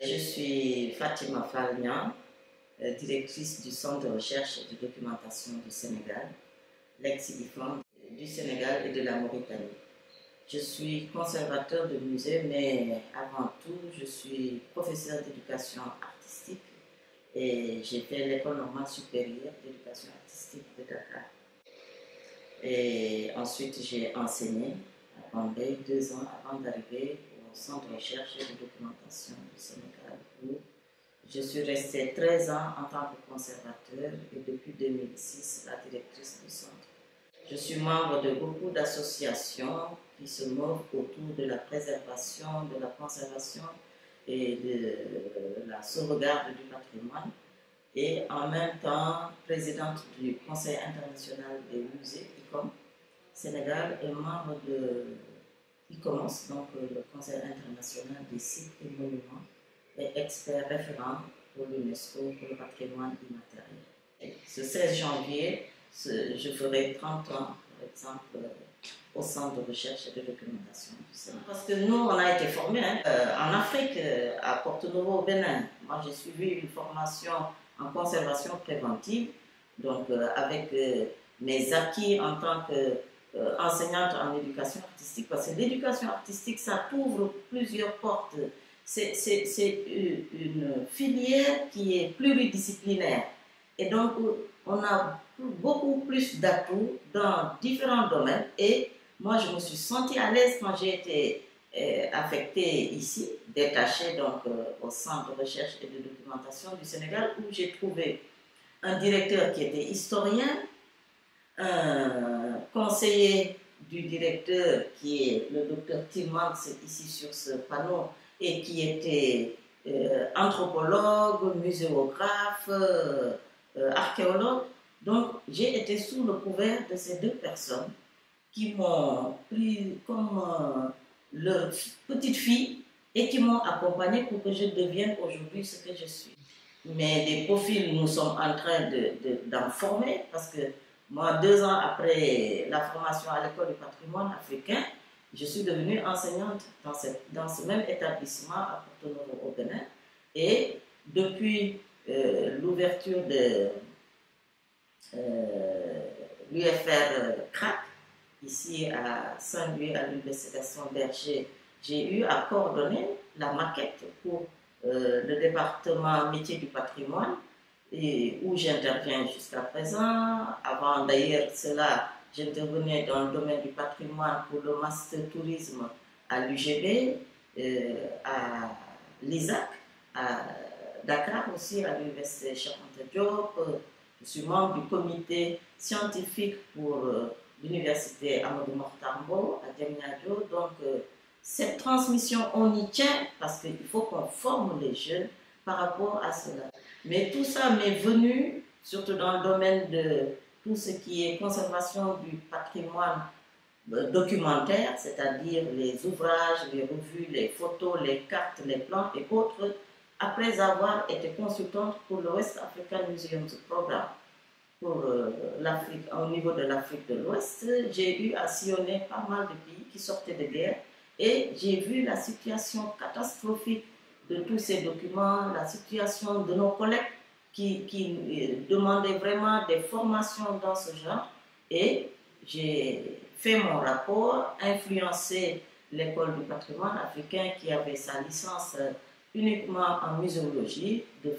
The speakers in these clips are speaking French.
Je suis Fatima Falnian, directrice du Centre de recherche et de documentation du Sénégal, l'ex-IFAN du Sénégal et de la Mauritanie. Je suis conservateur de musée, mais avant tout, je suis professeur d'éducation artistique et j'ai fait l'École normale supérieure d'éducation artistique de Dakar. Et ensuite, j'ai enseigné à Bombay 2 ans avant d'arriver au Centre de recherche et de documentation du Sénégal, où je suis restée 13 ans en tant que conservateur et depuis 2006 la directrice du centre. Je suis membre de beaucoup d'associations qui se mouvent autour de la préservation, de la conservation et de la sauvegarde du patrimoine, et en même temps présidente du Conseil international des musées ICOM Sénégal et membre de ICOMOS, donc le Conseil international des sites et monuments, et expert référent pour l'UNESCO pour le patrimoine immatériel. Ce 16 janvier, je ferai 30 ans, par exemple, au Centre de recherche et de documentation du Sénégal. Parce que nous, on a été formés en Afrique, à Porto-Novo, au Bénin. Moi, j'ai suivi une formation en conservation préventive, donc avec mes acquis en tant qu'enseignante en éducation artistique, parce que l'éducation artistique, ça ouvre plusieurs portes. C'est une filière qui est pluridisciplinaire. Et donc, on a beaucoup plus d'atouts dans différents domaines. Et moi, je me suis sentie à l'aise quand j'ai été affectée ici, détachée donc, au Centre de recherche et de documentation du Sénégal, où j'ai trouvé un directeur qui était historien, un conseiller du directeur qui est le docteur Tillmans, ici sur ce panneau, et qui était anthropologue, muséographe, archéologue. Donc, j'ai été sous le couvert de ces deux personnes qui m'ont pris comme leur petite fille et qui m'ont accompagnée pour que je devienne aujourd'hui ce que je suis. Mais des profils, nous sommes en train d'en former parce que moi, 2 ans après la formation à l'école du patrimoine africain, je suis devenue enseignante dans ce même établissement à Porto-Novo au Bénin. Et depuis l'ouverture de l'UFR CRAC, ici à Saint-Louis, à l'Université Berger, j'ai eu à coordonner la maquette pour le département métier du patrimoine, et où j'interviens jusqu'à présent. Avant d'ailleurs cela, j'intervenais dans le domaine du patrimoine pour le master tourisme à l'UGB, à l'ISAC, à Dakar aussi, à l'université Cheikh Anta Diop. Je suis membre du comité scientifique pour l'université Amadou Mahtar Mbow à Diamniadio. Donc, cette transmission, on y tient parce qu'il faut qu'on forme les jeunes par rapport à cela. Mais tout ça m'est venu, surtout dans le domaine de tout ce qui est conservation du patrimoine documentaire, c'est-à-dire les ouvrages, les revues, les photos, les cartes, les plans et autres, après avoir été consultante pour le West African Museum Programme pour l'Afrique, au niveau de l'Afrique de l'Ouest. J'ai eu à sillonner pas mal de pays qui sortaient de guerre et j'ai vu la situation catastrophique de tous ces documents, la situation de nos collègues qui demandaient vraiment des formations dans ce genre. Et j'ai fait mon rapport, influencé l'école du patrimoine africain qui avait sa licence uniquement en muséologie, de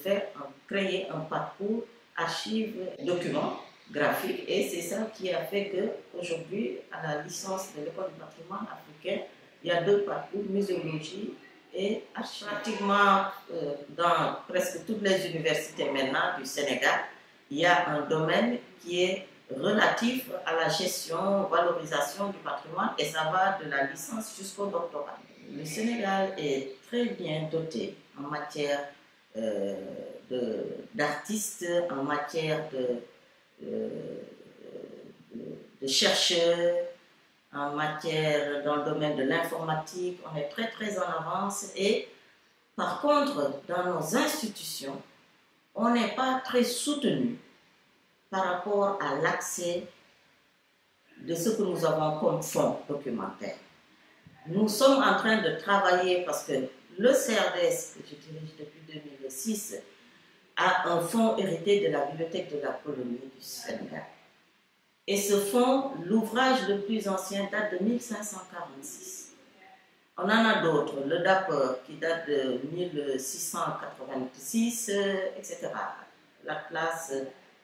créer un parcours archives, documents graphiques. Et c'est ça qui a fait qu'aujourd'hui, à la licence de l'école du patrimoine africain, il y a 2 parcours, muséologie et pratiquement dans presque toutes les universités maintenant du Sénégal, il y a un domaine qui est relatif à la gestion, valorisation du patrimoine et ça va de la licence jusqu'au doctorat. Le Sénégal est très bien doté en matière d'artistes, en matière de chercheurs, en matière dans le domaine de l'informatique, on est très très en avance. Et par contre, dans nos institutions, on n'est pas très soutenu par rapport à l'accès de ce que nous avons comme fonds documentaire. Nous sommes en train de travailler parce que le CRDS, que je dirige depuis 2006, a un fonds hérité de la Bibliothèque de la colonie du Sénégal. Et ce fonds, l'ouvrage le plus ancien, date de 1546. On en a d'autres, le DAPER qui date de 1686, etc. La classe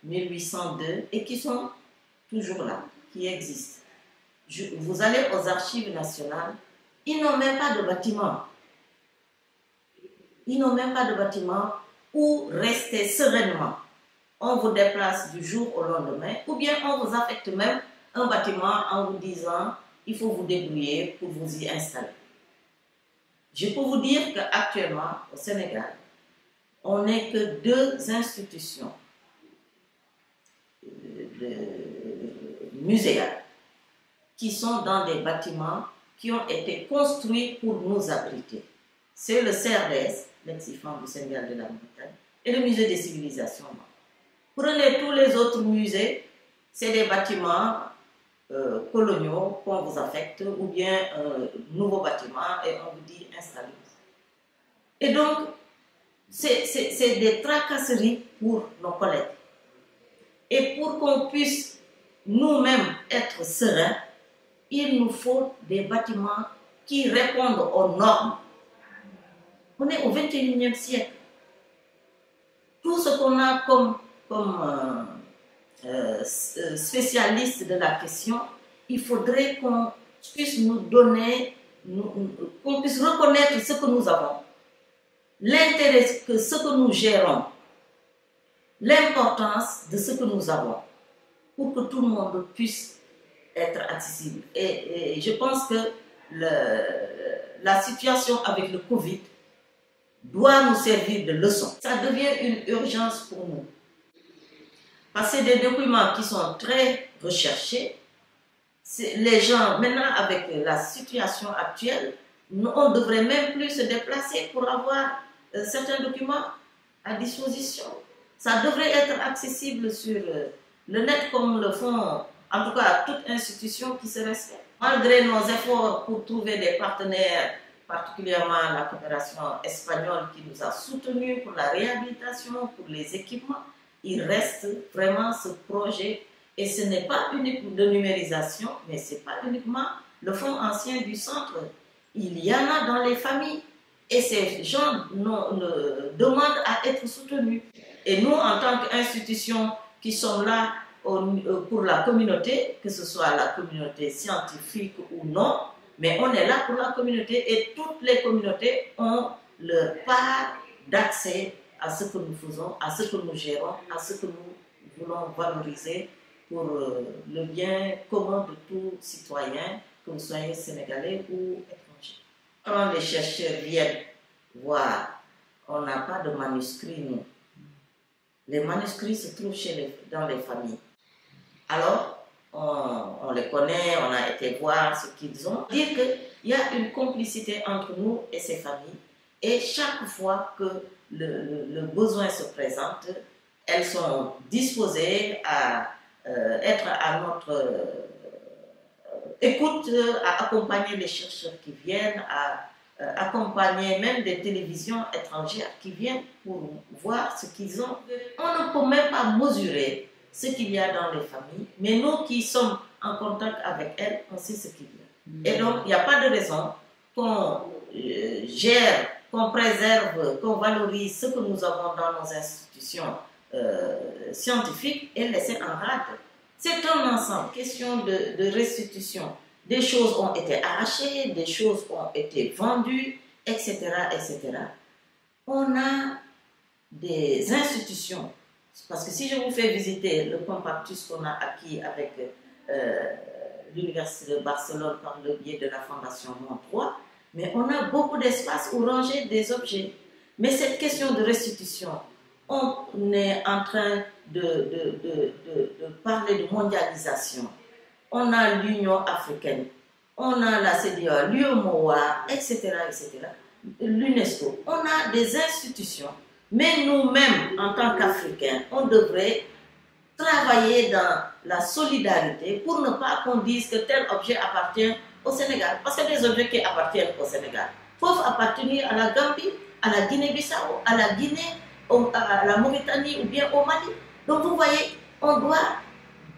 1802, et qui sont toujours là, qui existent. Vous allez aux archives nationales, ils n'ont même pas de bâtiment. Ils n'ont même pas de bâtiment où rester sereinement. On vous déplace du jour au lendemain, ou bien on vous affecte même un bâtiment en vous disant il faut vous débrouiller pour vous y installer. Je peux vous dire qu'actuellement, au Sénégal, on n'est que 2 institutions muséales qui sont dans des bâtiments qui ont été construits pour nous abriter. C'est le CRDS, l'ex-IFAN du Sénégal de la Mauritanie, et le Musée des civilisations. Prenez tous les autres musées, c'est des bâtiments coloniaux qu'on vous affecte, ou bien un nouveau bâtiment et on vous dit installez-vous. Et donc, c'est des tracasseries pour nos collègues. Et pour qu'on puisse nous-mêmes être sereins, il nous faut des bâtiments qui répondent aux normes. On est au 21e siècle. Tout ce qu'on a comme spécialiste de la question, il faudrait qu'on puisse nous donner, qu'on puisse reconnaître ce que nous avons, l'intérêt que ce que nous gérons, l'importance de ce que nous avons, pour que tout le monde puisse être accessible. Et je pense que la situation avec le Covid doit nous servir de leçon. Ça devient une urgence pour nous. Parce que c'est des documents qui sont très recherchés. Les gens, maintenant avec la situation actuelle, on ne devrait même plus se déplacer pour avoir certains documents à disposition. Ça devrait être accessible sur le net comme le font, en tout cas, toute institution qui se respecte. Malgré nos efforts pour trouver des partenaires, particulièrement la coopération espagnole qui nous a soutenus pour la réhabilitation, pour les équipements, il reste vraiment ce projet, et ce n'est pas uniquement de numérisation, mais ce n'est pas uniquement le fonds ancien du centre. Il y en a dans les familles, et ces gens demandent à être soutenus. Et nous, en tant qu'institution qui sommes là pour la communauté, que ce soit la communauté scientifique ou non, mais on est là pour la communauté, et toutes les communautés ont leur part d'accès à ce que nous faisons, à ce que nous gérons, à ce que nous voulons valoriser pour le bien commun de tout citoyen, que vous soyez sénégalais ou étranger. Quand les chercheurs viennent voir, on n'a pas de manuscrits, nous. Les manuscrits se trouvent dans les familles. Alors, on les connaît, on a été voir ce qu'ils ont. Dire qu'il y a une complicité entre nous et ces familles, et chaque fois que le besoin se présente, elles sont disposées à être à notre écoute, à accompagner les chercheurs qui viennent, à accompagner même des télévisions étrangères qui viennent pour voir ce qu'ils ont. On ne peut même pas mesurer ce qu'il y a dans les familles, mais nous qui sommes en contact avec elles, on sait ce qu'il y a. Et donc, il n'y a pas de raison qu'on gère, qu'on préserve, qu'on valorise ce que nous avons dans nos institutions scientifiques et laisser en rade. C'est un ensemble, question de restitution. Des choses ont été arrachées, des choses ont été vendues, etc., etc. On a des institutions, parce que si je vous fais visiter le compactus qu'on a acquis avec l'Université de Barcelone par le biais de la Fondation Montroy, mais on a beaucoup d'espace où ranger des objets. Mais cette question de restitution, on est en train de parler de mondialisation. On a l'Union africaine, on a la CEDEAO, l'UEMOA, etc., etc., l'UNESCO. On a des institutions, mais nous-mêmes, en tant qu'Africains, on devrait travailler dans la solidarité pour ne pas qu'on dise que tel objet appartient au Sénégal. Parce que des objets qui appartiennent au Sénégal peuvent appartenir à la Gambie, à la Guinée-Bissau, à la Guinée, à la Mauritanie ou bien au Mali. Donc vous voyez, on doit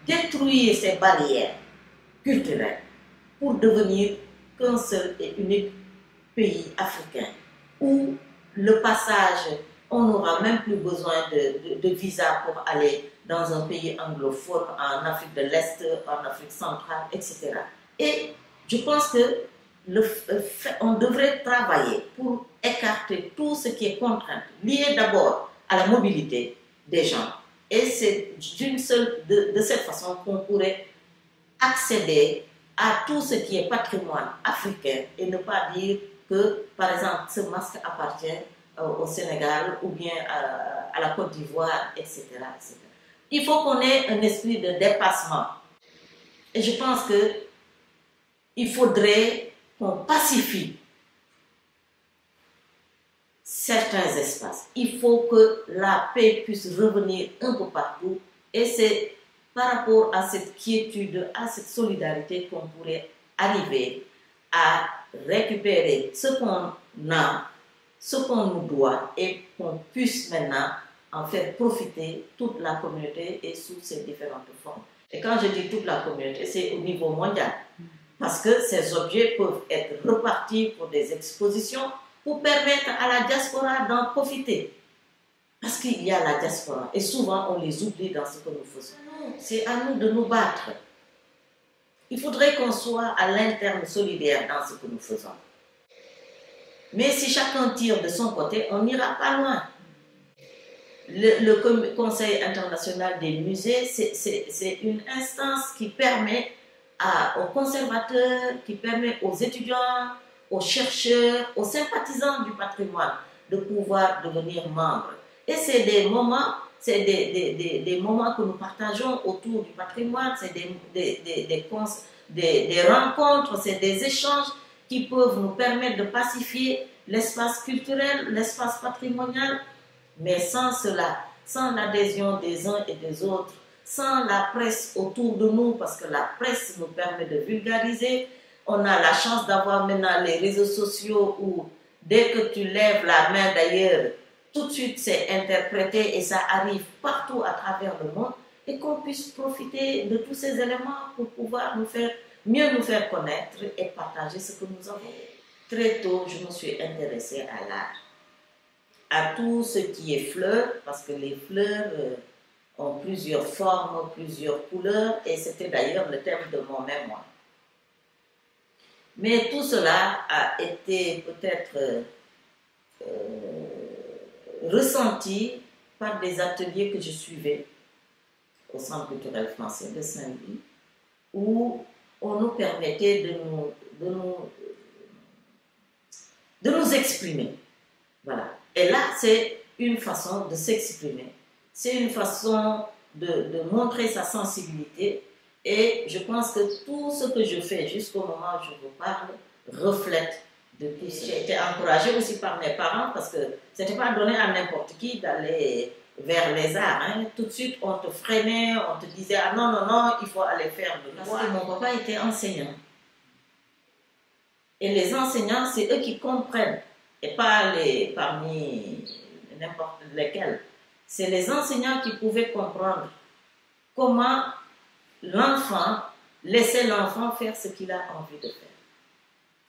détruire ces barrières culturelles pour devenir qu'un seul et unique pays africain où le passage, on n'aura même plus besoin de visa pour aller dans un pays anglophone, en Afrique de l'Est, en Afrique centrale, etc. Et je pense que on devrait travailler pour écarter tout ce qui est contrainte, lié d'abord à la mobilité des gens. Et c'est de cette façon qu'on pourrait accéder à tout ce qui est patrimoine africain et ne pas dire que, par exemple, ce masque appartient au Sénégal ou bien à la Côte d'Ivoire, etc., etc. Il faut qu'on ait un esprit de dépassement. Et je pense qu'il faudrait qu'on pacifie certains espaces. Il faut que la paix puisse revenir un peu partout. Et c'est par rapport à cette quiétude, à cette solidarité qu'on pourrait arriver à récupérer ce qu'on a, ce qu'on nous doit, et qu'on puisse maintenant en faire profiter toute la communauté et sous ses différentes formes. Et quand je dis toute la communauté, c'est au niveau mondial. Parce que ces objets peuvent être repartis pour des expositions pour permettre à la diaspora d'en profiter. Parce qu'il y a la diaspora et souvent on les oublie dans ce que nous faisons. C'est à nous de nous battre. Il faudrait qu'on soit à l'interne solidaire dans ce que nous faisons. Mais si chacun tire de son côté, on n'ira pas loin. Le Conseil international des musées, c'est une instance qui permet aux conservateurs, qui permet aux étudiants, aux chercheurs, aux sympathisants du patrimoine de pouvoir devenir membres. Et c'est des moments, des moments que nous partageons autour du patrimoine, c'est des rencontres, c'est des échanges qui peuvent nous permettre de pacifier l'espace culturel, l'espace patrimonial, mais sans cela, sans l'adhésion des uns et des autres, sans la presse autour de nous, parce que la presse nous permet de vulgariser. On a la chance d'avoir maintenant les réseaux sociaux où dès que tu lèves la main d'ailleurs, tout de suite c'est interprété et ça arrive partout à travers le monde, et qu'on puisse profiter de tous ces éléments pour pouvoir mieux nous faire connaître et partager ce que nous avons. Très tôt, je me suis intéressée à l'art, à tout ce qui est fleurs, parce que les fleurs ont plusieurs formes, plusieurs couleurs, et c'était d'ailleurs le thème de mon mémoire. Mais tout cela a été peut-être ressenti par des ateliers que je suivais au Centre culturel français de Saint-Louis, où on nous permettait de nous exprimer. Voilà. Et là, c'est une façon de s'exprimer. C'est une façon de montrer sa sensibilité. Et je pense que tout ce que je fais jusqu'au moment où je vous parle reflète de tout ça. J'ai été encouragée aussi par mes parents parce que ce n'était pas donné à n'importe qui d'aller vers les arts. Hein. Tout de suite, on te freinait, on te disait « Ah non, non, non, il faut aller faire de l'art ». Parce que mon papa était enseignant. Et les enseignants, c'est eux qui comprennent. Et pas parmi n'importe lesquels. C'est les enseignants qui pouvaient comprendre comment laisser l'enfant faire ce qu'il a envie de faire.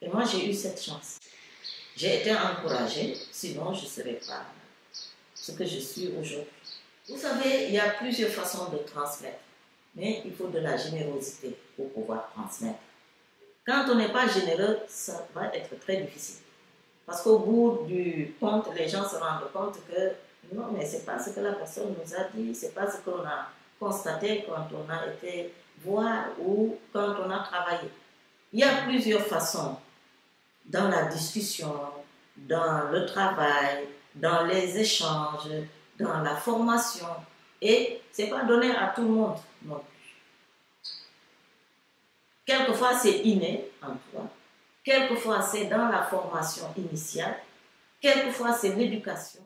Et moi, j'ai eu cette chance. J'ai été encouragée, sinon je ne serais pas ce que je suis aujourd'hui. Vous savez, il y a plusieurs façons de transmettre, mais il faut de la générosité pour pouvoir transmettre. Quand on n'est pas généreux, ça va être très difficile. Parce qu'au bout du compte, les gens se rendent compte que non, mais ce n'est pas ce que la personne nous a dit, ce n'est pas ce qu'on a constaté quand on a été voir ou quand on a travaillé. Il y a plusieurs façons dans la discussion, dans le travail, dans les échanges, dans la formation. Et ce n'est pas donné à tout le monde non plus. Quelquefois, c'est inné en toi. Quelquefois, c'est dans la formation initiale. Quelquefois, c'est l'éducation.